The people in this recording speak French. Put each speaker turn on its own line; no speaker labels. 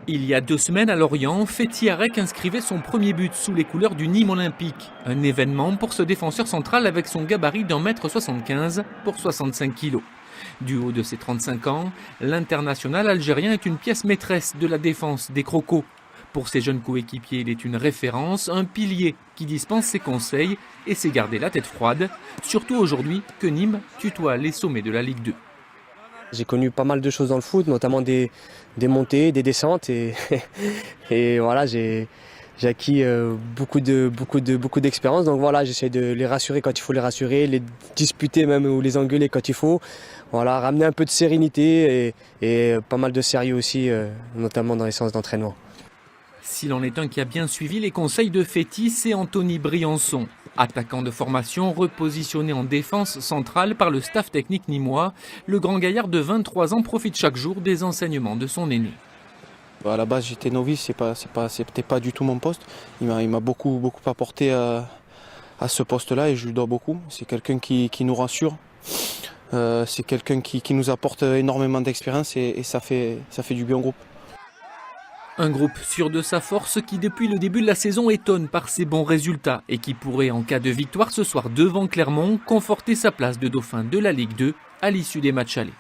Il y a 2 semaines à Lorient, Fethi Arek inscrivait son premier but sous les couleurs du Nîmes Olympique. Un événement pour ce défenseur central avec son gabarit d'1,75 m pour 65 kg. Du haut de ses 35 ans, l'international algérien est une pièce maîtresse de la défense des Crocos. Pour ses jeunes coéquipiers, il est une référence, un pilier qui dispense ses conseils et sait garder la tête froide, surtout aujourd'hui que Nîmes tutoie les sommets de la Ligue 2.
J'ai connu pas mal de choses dans le foot, notamment des montées, des descentes et, et voilà, j'ai acquis beaucoup d'expérience. Donc voilà, j'essaie de les rassurer quand il faut les rassurer, les disputer même ou les engueuler quand il faut. Voilà, ramener un peu de sérénité et pas mal de sérieux aussi, notamment dans les séances d'entraînement.
S'il en est un qui a bien suivi les conseils de Fethi, c'est Anthony Briançon. Attaquant de formation, repositionné en défense centrale par le staff technique nîmois, le grand gaillard de 23 ans profite chaque jour des enseignements de son aîné.
À la base, j'étais novice, c'était pas du tout mon poste. Il m'a beaucoup apporté à ce poste-là et je lui dois beaucoup. C'est quelqu'un qui nous rassure. C'est quelqu'un qui nous apporte énormément d'expérience et ça fait du bien au groupe.
Un groupe sûr de sa force qui depuis le début de la saison étonne par ses bons résultats et qui pourrait en cas de victoire ce soir devant Clermont conforter sa place de dauphin de la Ligue 2 à l'issue des matchs allés.